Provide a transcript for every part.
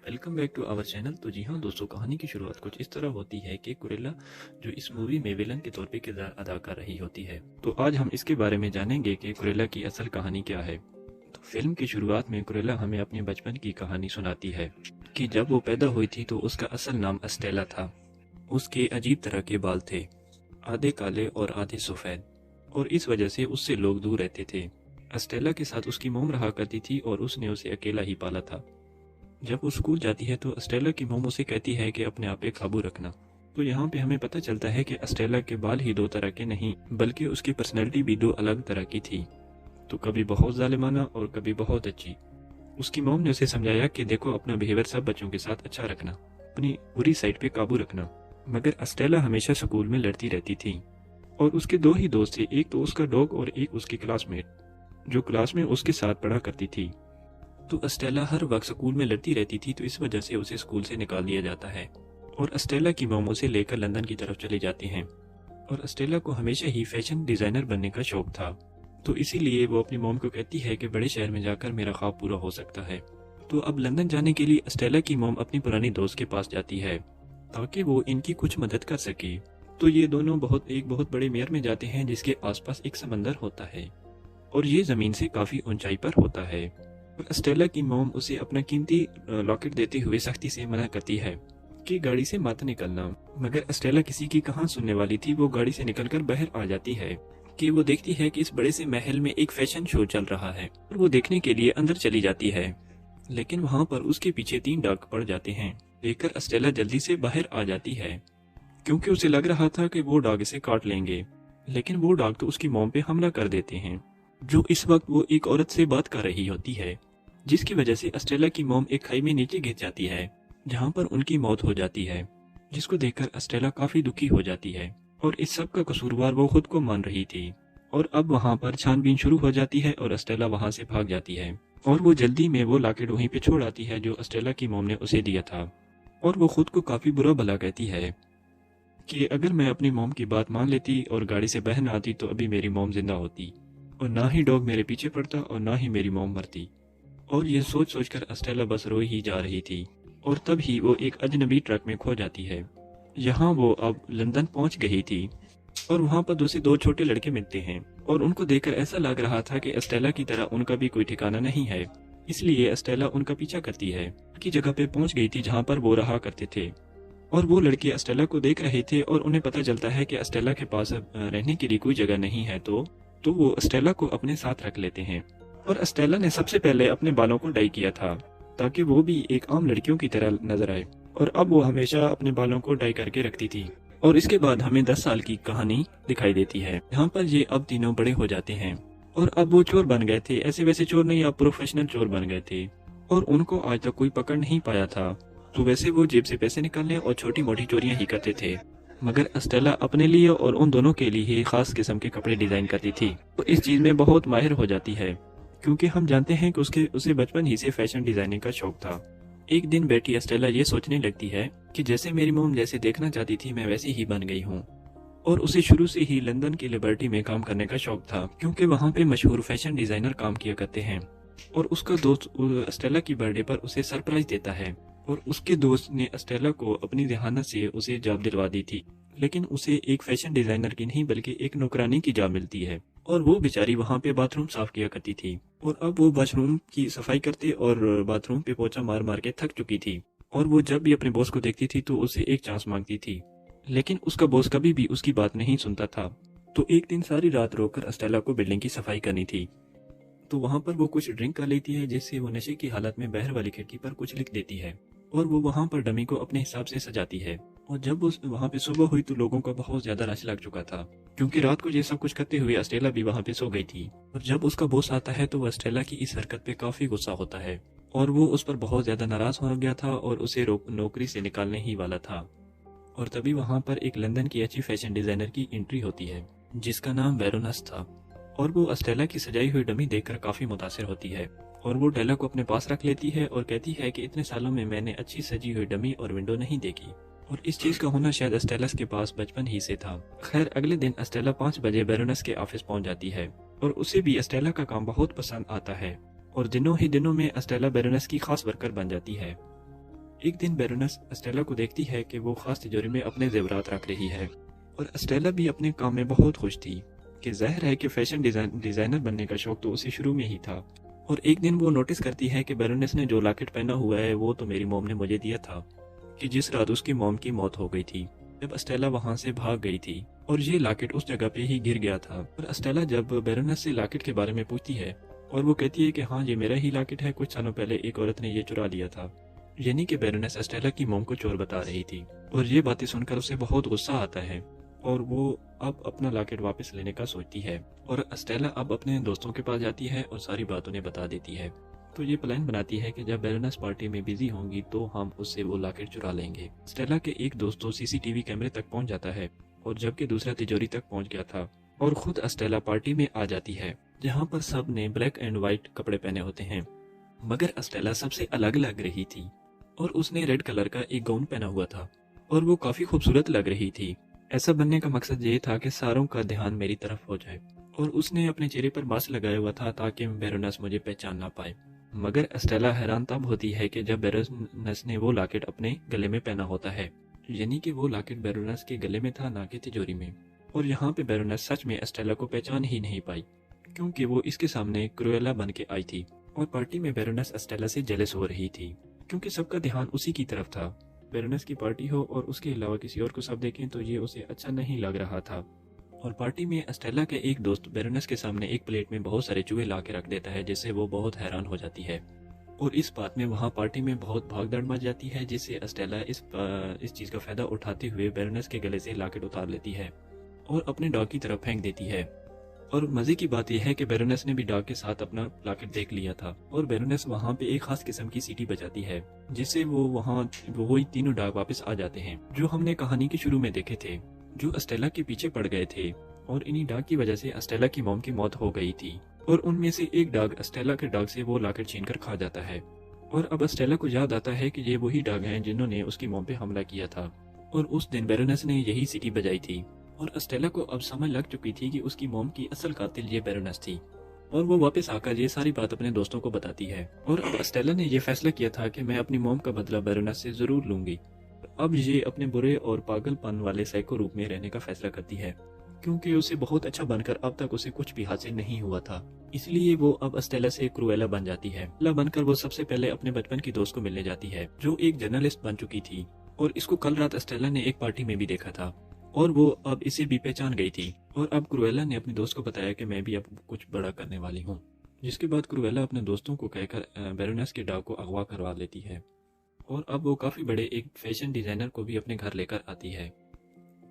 Welcome back to our channel. तो जी हाँ दोस्तों, कहानी की शुरुआत कुछ इस तरह होती है कि कुरेला जो इस मूवी में विलन के तौर पे किरदार अदा कर रही होती है। तो आज हम इसके बारे में जानेंगे कि कुरेला की असल कहानी क्या है। तो फिल्म की शुरुआत में कुरेला हमें अपने बचपन की कहानी सुनाती है कि जब वो पैदा हुई थी तो उसका असल नाम एस्टेला था। उसके अजीब तरह के बाल थे, आधे काले और आधे सफ़ेद, और इस वजह से उससे लोग दूर रहते थे। एस्टेला के साथ उसकी मोम रहा करती थी और उसने उसे अकेला ही पाला था। जब वो स्कूल जाती है तो एस्टेला की मोम उसे कहती है कि अपने आप पे काबू रखना। तो यहाँ पे हमें पता चलता है कि एस्टेला के बाल ही दो तरह के नहीं बल्कि उसकी पर्सनैलिटी भी दो अलग तरह की थी। तो कभी बहुत जालिमाना और कभी बहुत अच्छी। उसकी मोम ने उसे समझाया कि देखो, अपना बिहेवियर सब बच्चों के साथ अच्छा रखना, अपनी बुरी साइड पे काबू रखना। मगर एस्टेला हमेशा स्कूल में लड़ती रहती थी और उसके दो ही दोस्त थे, एक तो उसका डॉग और एक उसकी क्लासमेट जो क्लास में उसके साथ पढ़ा करती थी। तो एस्टेला हर वक्त स्कूल में लड़ती रहती थी, तो इस वजह से उसे स्कूल से निकाल दिया जाता है और एस्टेला की मोम उसे लेकर लंदन की तरफ चले जाती हैं। और एस्टेला को हमेशा ही फैशन डिजाइनर बनने का शौक था, तो इसीलिए वो अपनी मोम को कहती है कि बड़े शहर में जाकर मेरा ख्वाब पूरा हो सकता है। तो अब लंदन जाने के लिए एस्टेला की मोम अपनी पुरानी दोस्त के पास जाती है ताकि वो इनकी कुछ मदद कर सके। तो ये दोनों एक बहुत बड़े मेयर में जाते हैं जिसके आसपास एक समंदर होता है और ये जमीन से काफी ऊंचाई पर होता है। एस्टेला की मोम उसे अपना कीमती लॉकेट देते हुए सख्ती से मना करती है कि गाड़ी से मत निकलना। मगर एस्टेला किसी की कहाँ सुनने वाली थी। वो गाड़ी से निकलकर बाहर आ जाती है कि वो देखती है कि इस बड़े से महल में एक फैशन शो चल रहा है और वो देखने के लिए अंदर चली जाती है। लेकिन वहाँ पर उसके पीछे 3 डाक पड़ जाते हैं। देखकर एस्टेला जल्दी से बाहर आ जाती है क्योंकि उसे लग रहा था कि वो डाग इसे काट लेंगे, लेकिन वो डाग तो उसकी मोम पे हमला कर देते हैं, जो इस वक्त वो एक औरत से बात कर रही होती है, जिसकी वजह से एस्टेला की मोम एक खाई में नीचे गिर जाती है जहां पर उनकी मौत हो जाती है, जिसको देखकर एस्टेला काफी दुखी हो जाती है और इस सब का कसूरवार वो खुद को मान रही थी। और अब वहां पर छानबीन शुरू हो जाती है और एस्टेला वहां से भाग जाती है और वो जल्दी में वो लॉकेट वहीं पे छोड़ आती है जो एस्टेला की मोम ने उसे दिया था। और वो खुद को काफी बुरा भला कहती है कि अगर मैं अपनी मोम की बात मान लेती और गाड़ी से बह न आती तो अभी मेरी मोम जिंदा होती और ना ही डॉग मेरे पीछे पड़ता और ना ही मेरी मोम मरती। और ये सोच सोचकर एस्टेला बस रोई ही जा रही थी और तब ही वो एक अजनबी ट्रक में खो जाती है। यहाँ वो अब लंदन पहुंच गई थी और वहाँ पर दूसरे 2 छोटे लड़के मिलते हैं और उनको देखकर ऐसा लग रहा था कि एस्टेला की तरह उनका भी कोई ठिकाना नहीं है, इसलिए एस्टेला उनका पीछा करती है की जगह पे पहुंच गई थी जहाँ पर वो रहा करते थे। और वो लड़के एस्टेला को देख रहे थे और उन्हें पता चलता है कि एस्टेला के पास अब रहने के लिए कोई जगह नहीं है, तो वो एस्टेला को अपने साथ रख लेते हैं। और एस्टेला ने सबसे पहले अपने बालों को डाई किया था ताकि वो भी एक आम लड़कियों की तरह नजर आए, और अब वो हमेशा अपने बालों को डाई करके रखती थी। और इसके बाद हमें 10 साल की कहानी दिखाई देती है। यहाँ पर ये अब तीनों बड़े हो जाते हैं और अब वो चोर बन गए थे, ऐसे वैसे चोर नहीं, अब प्रोफेशनल चोर बन गए थे और उनको आज तक कोई पकड़ नहीं पाया था। तो वैसे वो जेब से पैसे निकालने और छोटी मोटी चोरियां ही करते थे, मगर एस्टेला अपने लिए और उन दोनों के लिए ही खास किस्म के कपड़े डिजाइन करती थी। तो इस चीज में बहुत माहिर हो जाती है क्योंकि हम जानते हैं कि उसे बचपन ही से फैशन डिजाइनिंग का शौक था। एक दिन बैठी एस्टेला ये सोचने लगती है कि जैसे मेरी मोम जैसे देखना चाहती थी मैं वैसी ही बन गई हूँ। और उसे शुरू से ही लंदन की लिबर्टी में काम करने का शौक था क्योंकि वहाँ पे मशहूर फैशन डिजाइनर काम किया करते हैं। और उसका दोस्त एस्टेला की बर्थडे पर उसे सरप्राइज देता है और उसके दोस्त ने एस्टेला को अपनी जहानत से उसे जॉब दिलवा दी थी, लेकिन उसे एक फैशन डिजाइनर की नहीं बल्कि एक नौकरानी की जॉब मिलती है और वो बेचारी वहाँ पे बाथरूम साफ किया करती थी। और अब वो बाथरूम की सफाई करते और बाथरूम पे पोछा मार मार के थक चुकी थी और वो जब भी अपने बॉस को देखती थी तो उसे एक चांस मांगती थी, लेकिन उसका बॉस कभी भी उसकी बात नहीं सुनता था। तो एक दिन सारी रात रोकर एस्टेला को बिल्डिंग की सफाई करनी थी, तो वहाँ पर वो कुछ ड्रिंक कर लेती है जिससे वो नशे की हालत में बाहर वाली खिड़की पर कुछ लिख देती है और वो वहाँ पर डमी को अपने हिसाब से सजाती है। और जब वहाँ पे सुबह हुई तो लोगों का बहुत ज्यादा रश लग चुका था क्योंकि रात को ये सब कुछ करते हुए एस्टेला भी वहाँ पे सो गई थी। और जब उसका बॉस आता है तो वो एस्टेला की इस हरकत पे काफी गुस्सा होता है और वो उस पर बहुत ज्यादा नाराज हो गया था और उसे नौकरी से निकालने ही वाला था। और तभी वहाँ पर एक लंदन की अच्छी फैशन डिजाइनर की एंट्री होती है जिसका नाम वेरोनस था और वो एस्टेला की सजाई हुई डमी देखकर काफी मुतासिर होती है और वो डेला को अपने पास रख लेती है और कहती है कि इतने सालों में मैंने अच्छी सजी हुई डमी और विंडो नहीं देखी। और इस चीज का होना शायद एस्टेला के पास बचपन ही से था। खैर अगले दिन एस्टेला 5 बजे बेरोनस के ऑफिस पहुंच जाती है और उसे भी एस्टेला का काम बहुत पसंद आता है और दिनों ही दिनों में एस्टेला बेरोनस की खास वर्कर बन जाती है। एक दिन बेरोनेस एस्टेला को देखती है कि वो खास तिजोरी में अपने जेवरात रख रही है और एस्टेला भी अपने काम में बहुत खुश थी कि जाहिर है कि फैशन डिजाइनर बनने का शौक तो उसे शुरू में ही था। और एक दिन वो नोटिस करती है कि बेरोनेस ने जो लॉकेट पहना हुआ है वो तो मेरी मॉम ने मुझे दिया था, कि जिस रात उसकी मॉम की मौत हो गई थी जब एस्टेला वहां से भाग गई थी, और ये लॉकेट उस जगह पे ही गिर गया था। और एस्टेला जब बेरोनेस से लॉकेट के बारे में पूछती है और वो कहती है कि हाँ ये मेरा ही लॉकेट है, कुछ सालों पहले एक औरत ने ये चुरा लिया था, यानी कि बेरोनेस एस्टेला की मॉम को चोर बता रही थी। और ये बातें सुनकर उसे बहुत गुस्सा आता है और वो अब अपना लॉकेट वापस लेने का सोचती है। और एस्टेला अब अपने दोस्तों के पास जाती है और सारी बात उन्हें बता देती है। तो ये प्लान बनाती है कि जब बेरोनेस पार्टी में बिजी होंगी तो हम उससे वो लॉकेट चुरा लेंगे। स्टेला के एक दोस्त तो सीसीटीवी कैमरे तक पहुंच जाता है और जबकि दूसरा तिजोरी तक पहुंच गया था और खुद स्टेला पार्टी में आ जाती है जहां पर सब ने ब्लैक एंड व्हाइट कपड़े पहने होते हैं, मगर स्टेला सबसे अलग लग रही थी और उसने रेड कलर का एक गाउन पहना हुआ था और वो काफी खूबसूरत लग रही थी। ऐसा बनने का मकसद ये था कि सारों का ध्यान मेरी तरफ हो जाए और उसने अपने चेहरे पर मास्क लगाया हुआ था ताकि बेरोनेस मुझे पहचान ना पाए। मगर स्टेला हैरान तब होती है कि जब बेरोनेस ने वो लॉकेट अपने गले में पहना होता है, यानी कि वो लॉकेट बेरोनेस के गले में था ना कि तिजोरी में। और यहाँ पे बेरोनेस सच में स्टेला को पहचान ही नहीं पाई क्योंकि वो इसके सामने क्रुएला बन के आई थी। और पार्टी में बेरोनेस स्टेला से जेलस हो रही थी क्योंकि सबका ध्यान उसी की तरफ था। बेरोनेस की पार्टी हो और उसके अलावा किसी और को सब देखें तो ये उसे अच्छा नहीं लग रहा था। और पार्टी में स्टेला के एक दोस्त बेरोनेस के सामने एक प्लेट में बहुत सारे चूहे ला के रख देता है जिससे वो बहुत हैरान हो जाती है और इस बात में वहाँ पार्टी में बहुत भागदौड़ मच जाती है जिससे स्टेला इस चीज़ का फायदा उठाते हुए बेरोनेस के गले से लॉकेट उतार लेती है और अपने डॉग की तरफ फेंक देती है। और मजे की बात यह है कि बेरोनेस ने भी डॉग के साथ अपना लॉकेट देख लिया था और बेरोनेस वहाँ पे एक खास किस्म की सीटी बजाती है जिससे वही तीनों डॉग वापस आ जाते हैं जो हमने कहानी के शुरू में देखे थे, जो स्टेला के पीछे पड़ गए थे। और इन्हीं डॉग की वजह से स्टेला की मॉम की मौत हो गई थी और उनमें से एक डॉग स्टेला के डॉग से वो लॉकेट छीन कर खा जाता है। और अब स्टेला को याद आता है कि ये वही डॉग हैं जिन्होंने उसकी मॉम पे हमला किया था और उस दिन बेरोनेस ने यही सीटी बजाई थी। और स्टेला को अब समझ लग चुकी थी कि उसकी मॉम की असल कातिल ये बेरोनेस थी और वो वापस आकर ये सारी बात अपने दोस्तों को बताती है। और अब स्टेला ने यह फैसला किया था कि मैं अपनी मॉम का बदला बेरोनेस से जरूर लूंगी। अब ये अपने बुरे और पागलपन वाले साइको रूप में रहने का फैसला करती है क्योंकि उसे बहुत अच्छा बनकर अब तक उसे कुछ भी हासिल नहीं हुआ था, इसलिए वो अब स्टेला से क्रुएला बन जाती है। क्रुएला बनकर वो सबसे पहले अपने बचपन की दोस्त को मिलने जाती है जो एक जर्नलिस्ट बन चुकी थी और इसको कल रात स्टेला ने एक पार्टी में भी देखा था और वो अब इसे भी पहचान गई थी। और अब क्रुएला ने अपने दोस्त को बताया कि मैं भी अब कुछ बड़ा करने वाली हूँ, जिसके बाद क्रुएला अपने दोस्तों को कहकर बेरोनेस के डॉग को अगवा करवा लेती है और अब वो काफी बड़े एक फैशन डिजाइनर को भी अपने घर लेकर आती है।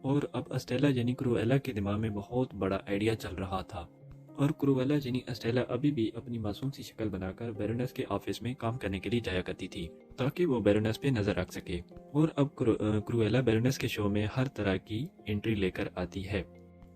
और अब स्टेला यानी क्रुएला के दिमाग में बहुत बड़ा आइडिया चल रहा था और क्रुएला यानी स्टेला अभी भी अपनी मासूम सी शक्ल बनाकर बेरोनेस के ऑफिस में काम करने के लिए जाया करती थी ताकि वो बेरोनेस पे नजर रख सके। और अब क्रुएला बेरोनेस के शो में हर तरह की एंट्री लेकर आती है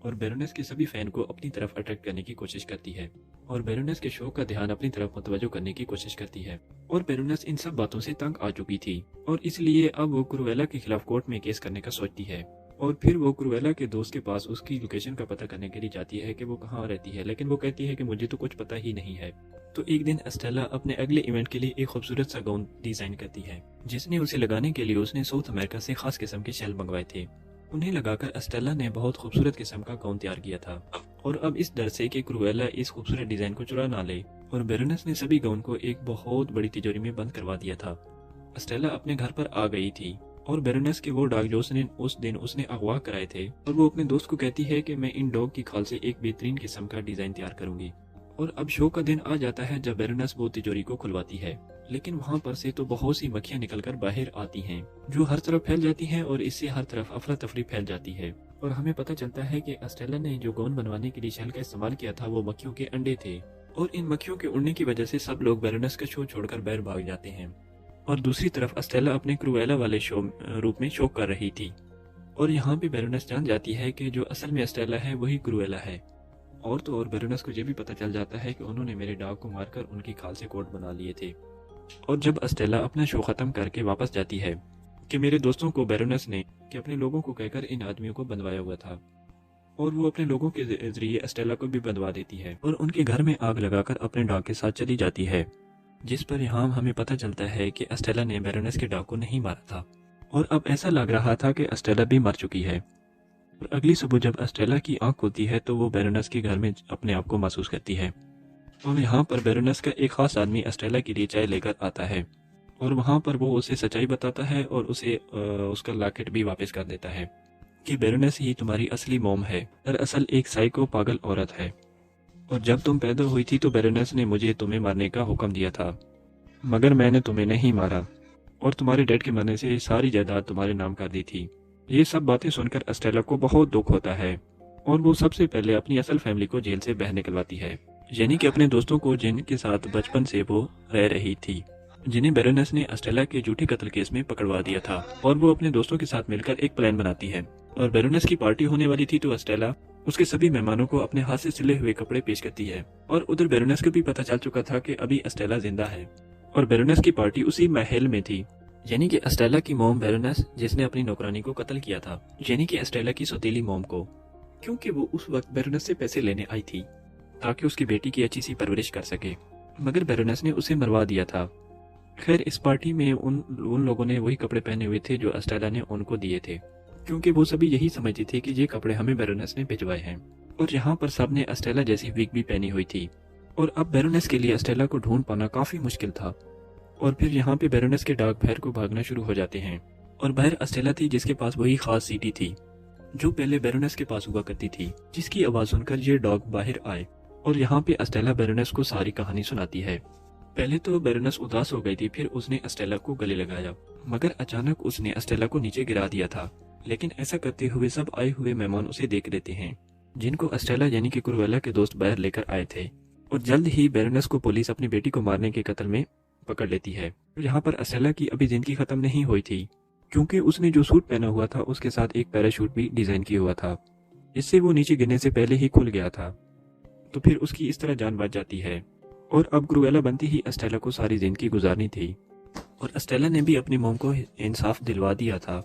और बेरोनेस के सभी फैन को अपनी तरफ अट्रैक्ट करने की कोशिश करती है और बेरोनेस के शो का ध्यान अपनी तरफ मुतवज्जो करने की कोशिश करती है। और बेरोनेस इन सब बातों से तंग आ चुकी थी और इसलिए अब वो क्रुएला के खिलाफ कोर्ट में केस करने का सोचती है। और फिर वो क्रुएला के दोस्त के पास उसकी लोकेशन का पता करने के लिए जाती है कि वो कहाँ रहती है, लेकिन वो कहती है कि मुझे तो कुछ पता ही नहीं है। तो एक दिन स्टेला अपने अगले इवेंट के लिए एक खूबसूरत सा गाउन डिजाइन करती है जिसने उसे लगाने के लिए उसने साउथ अमेरिका से खास किस्म के शेल मंगवाए थे। उन्हें लगाकर स्टेला ने बहुत खूबसूरत किस्म का गाउन तैयार किया था और अब इस डर से कि क्रुएला इस खूबसूरत डिजाइन को चुरा ना ले और बेरोनेस ने सभी गाउन को एक बहुत बड़ी तिजोरी में बंद करवा दिया था। स्टेला अपने घर पर आ गई थी और बेरोनेस के वो डॉग जो उस दिन उसने अगवा कराए थे और वो अपने दोस्त को कहती है कि मैं इन डॉग की खाल से एक बेहतरीन किस्म का डिजाइन तैयार करूंगी। और अब शो का दिन आ जाता है जब बेरोनेस वो तिजोरी को खुलवाती है, लेकिन वहाँ पर से तो बहुत सी मक्खियाँ निकलकर बाहर आती हैं जो हर तरफ फैल जाती हैं और इससे हर तरफ अफरा तफरी फैल जाती है। और हमें पता चलता है कि स्टेला ने जो गाउन बनवाने के लिए शेल का इस्तेमाल किया था वो मक्खियों के अंडे थे और इन मक्खियों के उड़ने की वजह से सब लोग बेरोनेस का शो छोड़कर बाहर भाग जाते हैं। और दूसरी तरफ स्टेला अपने क्रुएला वाले शो रूप में शो कर रही थी और यहाँ पे बेरोनेस जान जाती है कि जो असल में स्टेला है वही क्रुएला है। और तो और बेरोनेस को ये भी पता चल जाता है कि उन्होंने मेरे डॉग को मारकर उनकी खाल से कोट बना लिए थे। और जब स्टेला अपना शो खत्म करके वापस जाती है कि मेरे दोस्तों को बेरोनेस ने कि अपने लोगों को कहकर इन आदमियों को बंधवाया हुआ था और वो अपने लोगों के जरिए स्टेला को भी बंधवा देती है और उनके घर में आग लगाकर अपने डॉग के साथ चली जाती है। जिस पर यहाँ हमें पता चलता है कि अस्टेला ने बैरोनेस के डॉग को नहीं मारा था और अब ऐसा लग रहा था कि अस्टेला भी मर चुकी है। और अगली सुबह जब अस्टेला की आंख खुलती है तो वो बैरोनेस के घर में अपने आप को महसूस करती है और यहाँ पर बैरोनेस का एक खास आदमी अस्टेला के लिए चाय लेकर आता है और वहाँ पर वो उसे सच्चाई बताता है और उसे उसका लॉकेट भी वापस कर देता है कि बैरोनेस ही तुम्हारी असली मॉम है, दरअसल एक साइको पागल औरत है और जब तुम पैदा हुई थी तो बैरोनेस ने मुझे तुम्हें मारने का हुक्म दिया था, मगर मैंने तुम्हें नहीं मारा और तुम्हारे डैड के मरने से सारी जायदाद तुम्हारे नाम कर दी थी। ये सब बातें सुनकर अस्टेला को बहुत दुख होता है और वो सबसे पहले अपनी असल फैमिली को जेल से बाहर निकलवाती है, यानी कि अपने दोस्तों को जिनके साथ बचपन से वो रह रही थी, जिन्हें बैरोनेस ने अस्टेला के झूठे कत्ल केस में पकड़वा दिया था। और वो अपने दोस्तों के साथ मिलकर एक प्लान बनाती है और बैरोनेस की पार्टी होने वाली थी तो अस्टेला उसके सभी मेहमानों को अपने हाथ से सिले हुए कपड़े पेश करती है और उधर बैरोनेस को भी पता चल चुका था कि अभी अस्टेला जिंदा है और बैरोनेस की पार्टी उसी महल में थी, यानी कि अस्टेला की मॉम बैरोनेस जिसने अपनी नौकरानी को कत्ल किया था, यानी कि अस्टेला की सौतेली मॉम को, क्योंकि वो उस वक्त बैरोनेस से पैसे लेने आई थी ताकि उसकी बेटी की अच्छी सी परवरिश कर सके, मगर बैरोनेस ने उसे मरवा दिया था। खैर इस पार्टी में उन लोगों ने वही कपड़े पहने हुए थे जो अस्टेला ने उनको दिए थे, क्योंकि वो सभी यही समझते थे कि ये कपड़े हमें बैरोनेस ने भिजवाए हैं। और यहाँ पर सबने अस्टेला जैसी विग भी पहनी हुई थी और अब बैरोनेस के लिए अस्टेला को ढूंढ पाना काफी मुश्किल था। और फिर यहाँ पे बैरोनेस के डॉग बाहर को भागना शुरू हो जाते हैं और बाहर अस्टेला थी जिसके पास वही खास सीटी थी जो पहले बैरोनेस के पास हुआ करती थी, जिसकी आवाज सुनकर ये डॉग बाहर आए और यहाँ पे अस्टेला बैरोनेस को सारी कहानी सुनाती है। पहले तो बैरोनेस उदास हो गई थी, फिर उसने अस्टेला को गले लगाया, मगर अचानक उसने अस्टेला को नीचे गिरा दिया था। लेकिन ऐसा करते हुए सब आए हुए मेहमान उसे देख लेते हैं, जिनको अस्टेला यानी कि कुरुएला के दोस्त बाहर लेकर आए थे। और जल्द ही बैरोनेस को पुलिस अपनी बेटी को मारने के कत्ल में पकड़ लेती है। यहाँ पर अस्टेला की अभी जिंदगी खत्म नहीं हुई थी, क्योंकि उसने जो सूट पहना हुआ था उसके साथ एक पैराशूट भी डिजाइन किया हुआ था, जिससे वो नीचे गिरने से पहले ही खुल गया था। तो फिर उसकी इस तरह जान बच जाती है और अब क्रुएला बनती ही अस्टेला को सारी जिंदगी गुजारनी थी और अस्टेला ने भी अपनी मॉम को इंसाफ दिलवा दिया था,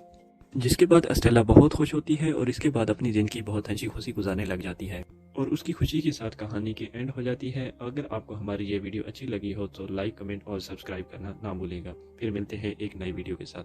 जिसके बाद अस्टेला बहुत खुश होती है और इसके बाद अपनी जिंदगी बहुत हंसी खुशी गुजारने लग जाती है और उसकी खुशी के साथ कहानी की एंड हो जाती है। अगर आपको हमारी ये वीडियो अच्छी लगी हो तो लाइक, कमेंट और सब्सक्राइब करना ना भूलेगा। फिर मिलते हैं एक नई वीडियो के साथ।